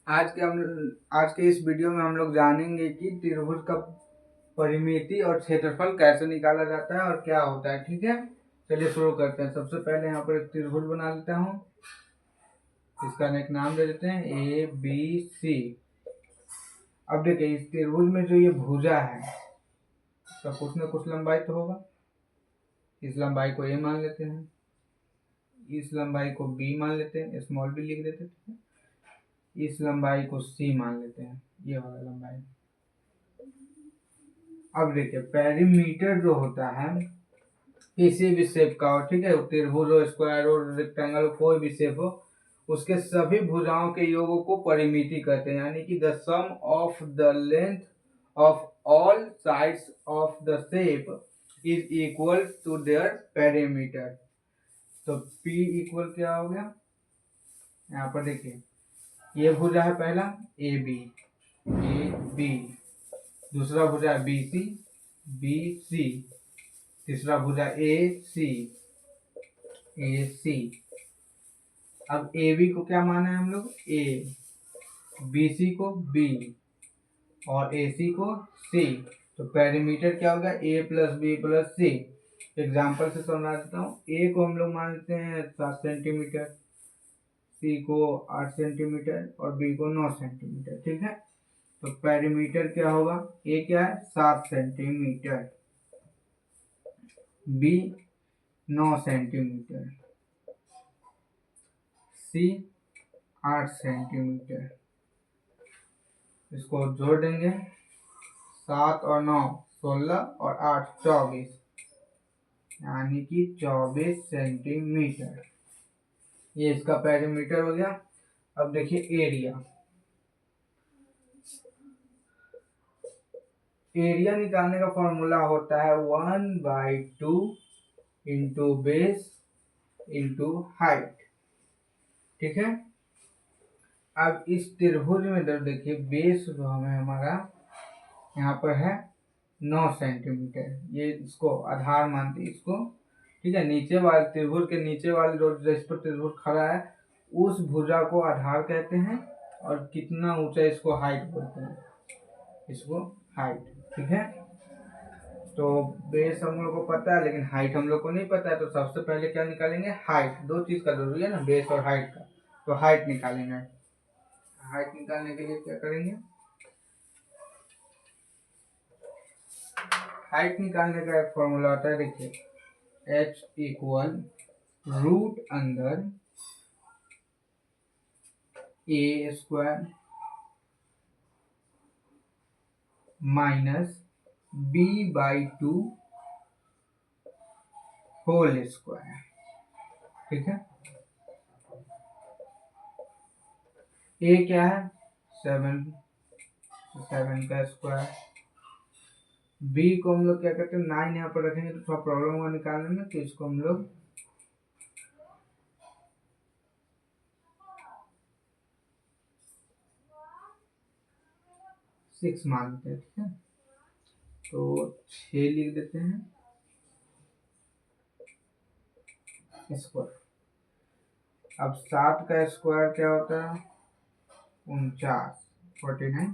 आज के इस वीडियो में हम लोग जानेंगे कि त्रिभुज का परिमिति और क्षेत्रफल कैसे निकाला जाता है और क्या होता है। ठीक है, चलिए शुरू करते हैं। सबसे पहले यहाँ पर एक त्रिभुज बना लेता हूँ, इसका एक नाम दे देते हैं ए बी सी। अब देखिए इस त्रिभुज में जो ये भुजा है इसका कुछ न कुछ लंबाई तो होगा। इस लंबाई को ए मान लेते हैं, इस लंबाई को बी मान लेते हैं, स्मॉल बी लिख देते हैं, इस लंबाई को सी मान लेते हैं, ये वाला लंबाई। अब देखिए पेरीमीटर जो होता है किसी भी शेप का हो, ठीक है, त्रिभुज हो, स्क्वायर हो, रेक्टेंगल, कोई भी शेप हो, उसके सभी भुजाओं के योगों को परिमिति कहते हैं। यानी कि the sum of the length of all sides of the shape is equal to their perimeter. तो P इक्वल क्या हो गया, यहाँ पर देखिए ये भुजा है पहला ए बी, दूसरा भुजा है बी सी, तीसरा भुजा ए सी। अब ए बी को क्या माना है हम लोग, ए, बी सी को बी और ए सी को सी। तो पेरीमीटर क्या होगा, ए प्लस बी प्लस सी। एग्जाम्पल से समझा देता हूँ। ए को हम लोग मान लेते हैं 7 सेंटीमीटर, सी को 8 सेंटीमीटर और बी को 9 सेंटीमीटर। ठीक है, तो पेरीमीटर क्या होगा, ए क्या है 7 सेंटीमीटर, बी 9 सेंटीमीटर, सी 8 सेंटीमीटर। इसको जोड़ देंगे, 7 और 9 16 और 8 24, यानी कि 24 सेंटीमीटर। ये इसका पेरीमीटर हो गया। अब देखिए एरिया निकालने का फॉर्मूला होता है 1/2 इंटू बेस इंटू हाइट। ठीक है, अब इस त्रिभुज में देखिए बेस जो हमें हमारा यहाँ पर है 9 सेंटीमीटर, ये इसको आधार मानते हैं इसको। ठीक है, नीचे वाले त्रिभुज के नीचे वाले जो जिस पर त्रिभुज खड़ा है उस भुजा को आधार कहते हैं, और कितना ऊंचा इसको हाइट बोलते हैं, इसको हाइट। ठीक है, तो बेस हम लोग को पता है लेकिन हाइट हम लोग को नहीं पता है, तो सबसे पहले क्या निकालेंगे, हाइट। दो चीज का जरूरी है ना, बेस और हाइट का। तो हाइट निकालेंगे। हाइट निकालने के लिए क्या करेंगे, हाइट निकालने का एक फॉर्मूला होता है, देखिए h इक्वल रूट अंदर a square minus b/2 whole square. ठीक है, ए क्या है 7, 7 का स्क्वायर। बी को हम लोग क्या करते हैं 9 यहाँ पर रखेंगे तो थोड़ा प्रॉब्लम होगा निकालने में, तो इसको हम लोग 6 मानते हैं। ठीक है, तो 6 लिख देते हैं स्क्वायर। अब 7 का स्क्वायर क्या होता है 49, 49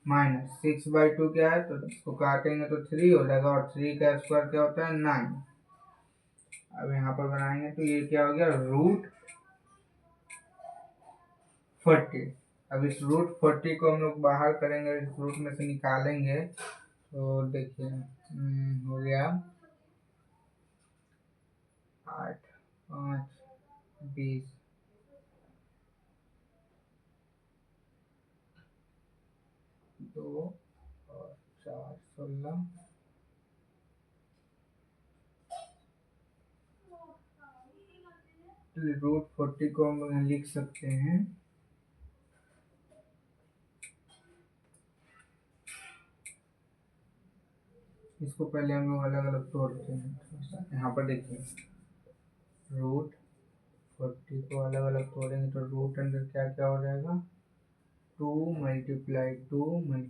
माइनस 6/2 क्या है, तो इसको काटेंगे तो 3 हो जाएगा, और 3 का स्क्वायर क्या होता है 9। अब यहाँ पर बनाएंगे तो ये क्या हो गया रूट 40। अब इस रूट 40 को हम लोग बाहर करेंगे, इस रूट में से निकालेंगे, तो देखिए हो गया 8, 5, 20, 2 और 4 16। रूट 40 को हम लोग लिख सकते हैं इसको पहले हम लोग अलग अलग तोड़ते हैं। यहाँ पर देखिए रूट 40 को अलग अलग तोड़ेंगे तो रूट अंदर क्या क्या हो जाएगा 2 × 2 ×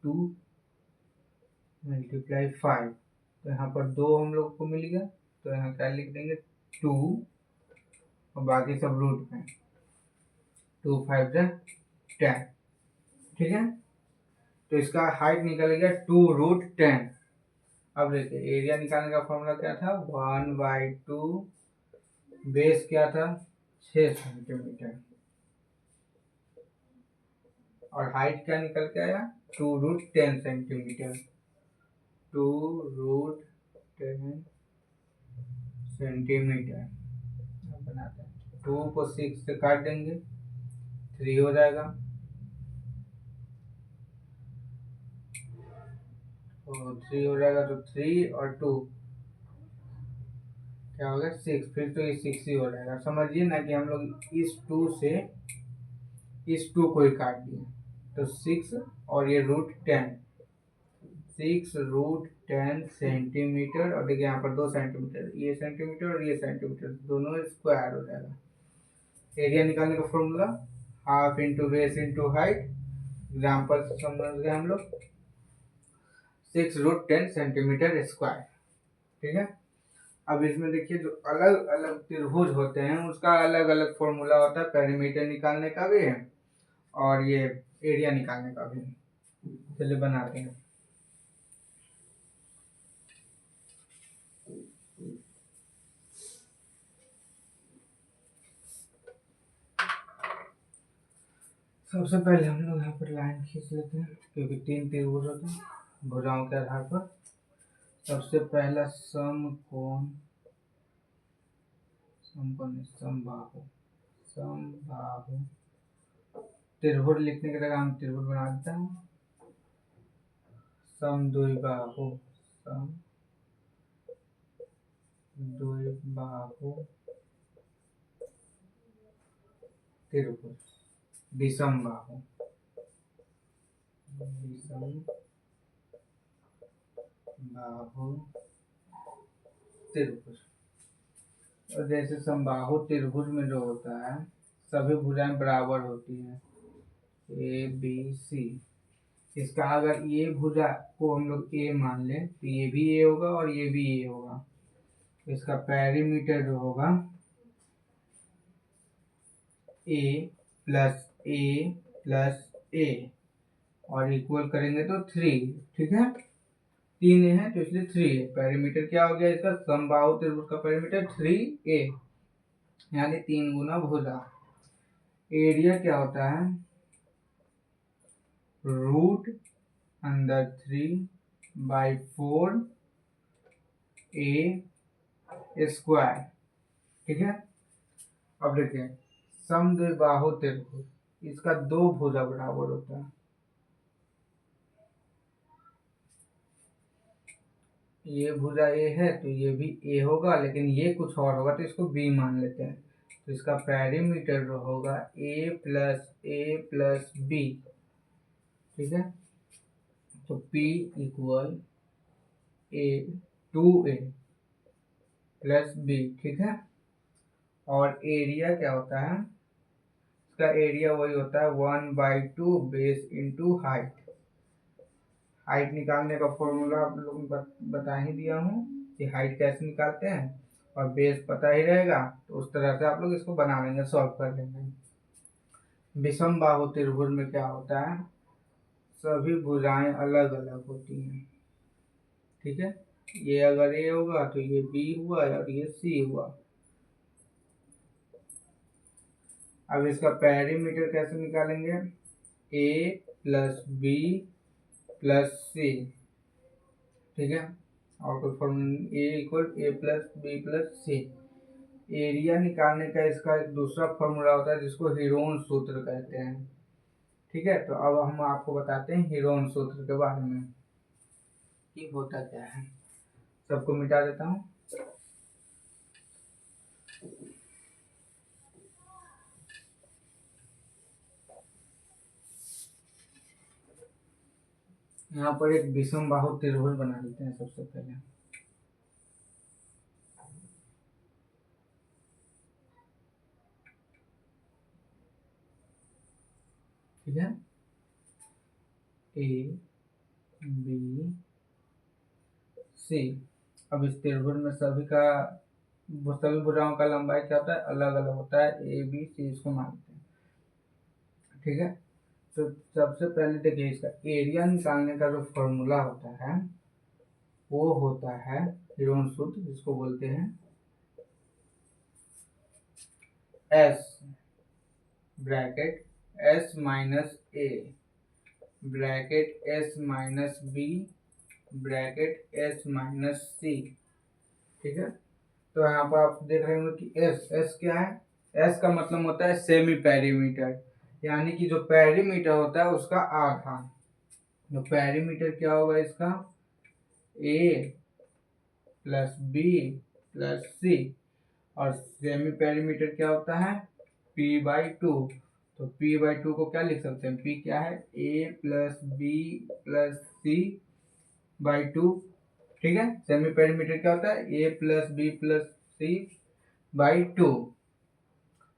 2 × 5। तो यहाँ पर 2 हम लोग को मिल गया, तो यहाँ क्या लिख देंगे 2 और बाकी सब रूट में 2 5 जा 10, ठीक है। तो इसका हाइट निकल गया 2√10। अब देखिए एरिया निकालने का फॉर्मूला क्या था, 1/2, बेस क्या था 6 सेंटीमीटर, और हाइट क्या निकल के आया 2√10 सेंटीमीटर। 2√10 सेंटीमीटर बनाते हैं। 2 को 6 से काट देंगे, 3 हो जाएगा, तो 3 हो जाएगा, तो 3 और 2 क्या हो गया 6, फिर तो ये 6 ही हो जाएगा। समझिए ना कि हम लोग इस 2 से इस 2 को ही काट दिए, तो 6 और ये √10, 6√10 सेंटीमीटर, और देखिए यहाँ पर 2 सेंटीमीटर, ये सेंटीमीटर और ये सेंटीमीटर, दोनों स्क्वायर हो जाएगा। एरिया निकालने का formula half into base into height. Example से समझ गए हम लोग, 6√10 सेंटीमीटर स्क्वायर, ठीक है। अब इसमें देखिए जो अलग अलग त्रिभुज होते हैं उसका अलग अलग फॉर्मूला होता है, पेरीमीटर निकालने का भी है और ये एरिया निकालने का भी। चलिए बनाते हैं। सबसे पहले हम लोग यहाँ पर लाइन खींच लेते हैं, क्योंकि 3 त्रिभुज होते हैं भुजाओं के आधार पर। सबसे पहला समबाहु, समबाहु त्रिभुज लिखने की जगह हम त्रिभुज बना देते हैं। समद्विबाहु, समद्विबाहु त्रिभुज, विषमबाहु, विषमबाहु त्रिभुज। और जैसे समबाहु त्रिभुज में जो होता है सभी भुजाएं बराबर होती हैं, ए बी सी। इसका अगर ये भुजा को हम लोग ए मान लें तो ये भी ए होगा और ये भी ए होगा। इसका पेरीमीटर जो होगा ए प्लस ए और इक्वल करेंगे तो 3, ठीक है। 3 है तो इसलिए 3 है। पेरीमीटर क्या हो गया इसका, समबाहु त्रिभुज का पेरीमीटर 3a, यानी 3 गुना भुजा। एरिया क्या होता है, √3/4 a स्क्वायर, ठीक है। अब देखिए समद्विबाहु त्रिभुज, इसका 2 भुजा बराबर होता है। ये भुजा ए है तो ये भी ए होगा, लेकिन ये कुछ और होगा तो इसको बी मान लेते हैं। तो इसका पेरीमीटर जो होगा a b, ठीक है। तो p equal a 2a plus b, ठीक है। और एरिया क्या होता है, इसका एरिया वही होता है 1/2 बेस इंटू हाइट। हाइट निकालने का फॉर्मूला आप लोग बता ही दिया हूँ कि हाइट कैसे निकालते हैं, और बेस पता ही रहेगा, तो उस तरह से आप लोग इसको बना लेंगे, सॉल्व कर लेंगे। विषमबाहु त्रिभुज में क्या होता है, सभी भुजाएं अलग अलग होती हैं, ठीक है। ये अगर ए होगा तो ये बी हुआ और ये सी हुआ। अब इसका पेरीमीटर कैसे निकालेंगे, ए प्लस बी प्लस सी, ठीक है। और कोई फॉर्मूला, ए इक्वल ए प्लस बी प्लस सी। एरिया निकालने का इसका एक दूसरा फॉर्मूला होता है जिसको हीरोन सूत्र कहते हैं, ठीक है। तो अब हम आपको बताते हैं हीरोन सूत्र के बारे में कि होता क्या है। सबको मिटा देता हूँ। यहाँ पर एक विषमबाहु त्रिभुज बना लेते हैं सबसे पहले। ठीक है, ए बी सी। अब इस त्रिभुज में सभी भुजाओं का लंबाई क्या होता है, अलग अलग होता है, ए बी सी इसको मानते हैं, ठीक है। तो सबसे पहले देखिए इसका एरिया निकालने का जो फॉर्मूला होता है वो होता है हीरोन सूत्र, जिसको बोलते हैं S bracket S minus a bracket S minus b bracket S minus c. ठीक है, तो यहाँ पर आप देख रहे होंगे कि S क्या है? S का मतलब होता है सेमी पेरीमीटर, यानी कि जो पेरीमीटर होता है उसका आधा। तो पेरीमीटर क्या होगा इसका? A प्लस बी प्लस सी, और सेमी पेरीमीटर क्या होता है? P/2। तो P/2 को क्या लिख सकते हैं? P क्या है? A plus B plus C by 2। ठीक है, सेमी पेरीमीटर क्या होता है? A plus B plus C by 2।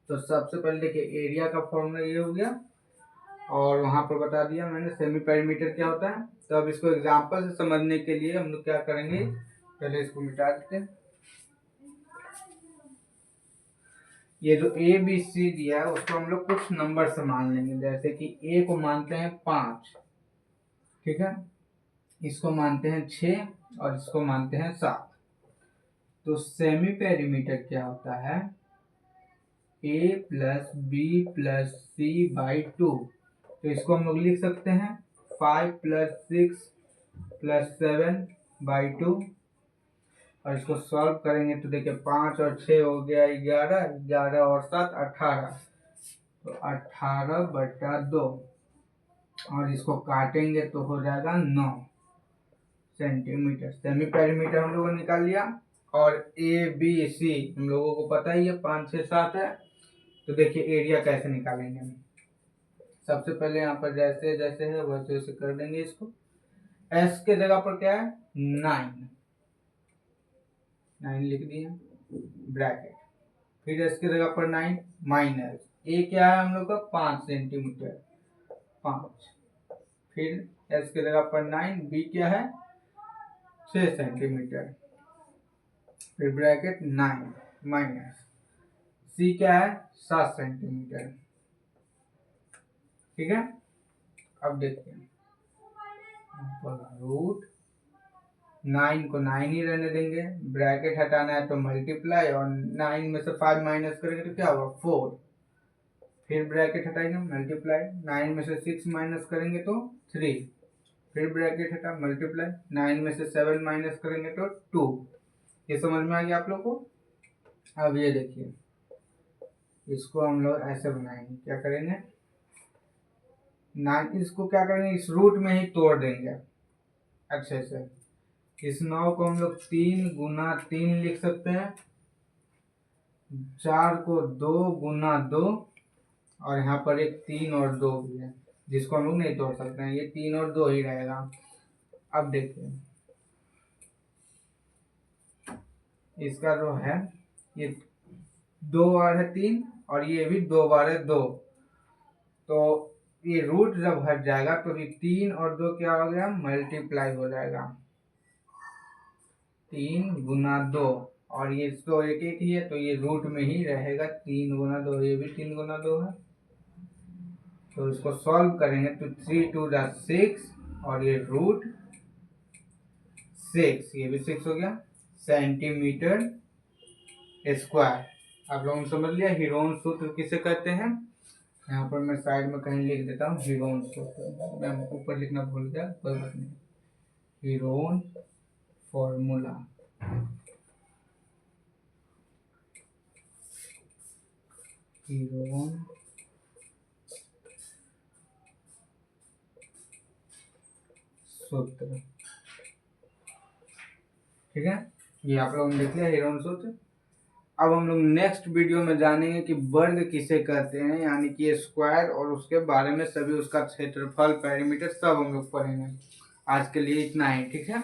तो सबसे पहले देखिए एरिया का फॉर्मूला ये हो गया, और वहां पर बता दिया मैंने सेमी पेरीमीटर क्या होता है। तो अब इसको एग्जांपल से समझने के लिए हम लोग क्या करेंगे, पहले इसको मिटा देते हैं। ये जो ए बी सी दिया है उसको हम लोग कुछ नंबर से मान लेंगे, जैसे कि ए को मानते हैं 5, ठीक है, इसको मानते हैं 6 और इसको मानते हैं 7। तो सेमी पेरीमीटर क्या होता है? A plus B plus C by 2। तो इसको हम लोग लिख सकते हैं 5 प्लस 6 प्लस 7 बाई 2, और इसको सॉल्व करेंगे तो देखिए 5 और 6 हो गया 11, 11 और 7 18, तो 18/2, और इसको काटेंगे तो हो जाएगा 9 सेंटीमीटर। सेमी पेरीमीटर हम लोगों ने निकाल लिया, और ए बी सी हम लोगों को पता ही है 5 6 7 है। तो देखिए एरिया कैसे निकालेंगे हम। सबसे पहले यहाँ पर जैसे जैसे है वैसे वैसे कर देंगे इसको। S के जगह पर क्या है? 9 लिख दिए ब्रैकेट, फिर S की जगह पर 9 माइनस ए क्या है हम लोग का? 5 सेंटीमीटर 5, फिर S की जगह पर 9, B क्या है? 6 सेंटीमीटर, फिर ब्रैकेट 9 माइनस C क्या है? 7 सेंटीमीटर। ठीक है, अब देखते हैं रूट 9 को 9 ही रहने देंगे, ब्रैकेट हटाना है तो मल्टीप्लाई, और 9 में से 5 माइनस करेंगे तो क्या होगा? 4, फिर ब्रैकेट हटाएंगे मल्टीप्लाई, 9 में से 6 माइनस करेंगे तो 3, फिर ब्रैकेट हटा मल्टीप्लाई, 9 में से 7 माइनस करेंगे तो 2। ये समझ में आ गया आप लोग को? अब ये देखिए इसको हम लोग ऐसे बनाएंगे, क्या करेंगे? 9 इसको क्या करेंगे? इस रूट में ही तोड़ देंगे अच्छे से। इस 9 को हम लोग 3 गुना 3 लिख सकते हैं, 4 को 2 गुना 2, और यहाँ पर एक 3 और 2 भी है जिसको हम लोग नहीं तोड़ सकते हैं, ये 3 और 2 ही रहेगा। अब देखिए इसका जो है ये 2 बार है 3, और ये भी 2 बार है 2, तो ये रूट जब हट जाएगा तो ये 3 और 2 क्या हो गया? मल्टीप्लाई हो जाएगा, 3 गुना 2, और ये तो एक एक ही है तो ये रूट में ही रहेगा। 3 गुना 2, ये भी 3 गुना 2 है, तो इसको सॉल्व करेंगे तो 3 2 6, और ये रूट 6, ये भी 6 हो गया सेंटीमीटर स्क्वायर। आप लोगों ने समझ लिया हीरोन सूत्र किसे कहते हैं। यहाँ पर मैं साइड में कहीं लिख देता हूँ हीरोन सूत्र, मैं ऊपर लिखना भूल गया, कोई बात नहीं। हीरोन फॉर्मूला, हीरोन सूत्र, ठीक है, ये आप लोगों ने लिख लिया हीरोन सूत्र। अब हम लोग नेक्स्ट वीडियो में जानेंगे कि वर्ग किसे कहते हैं, यानी कि स्क्वायर, और उसके बारे में सभी उसका क्षेत्रफल पेरीमीटर सब हम लोग पढ़ेंगे। आज के लिए इतना ही, ठीक है।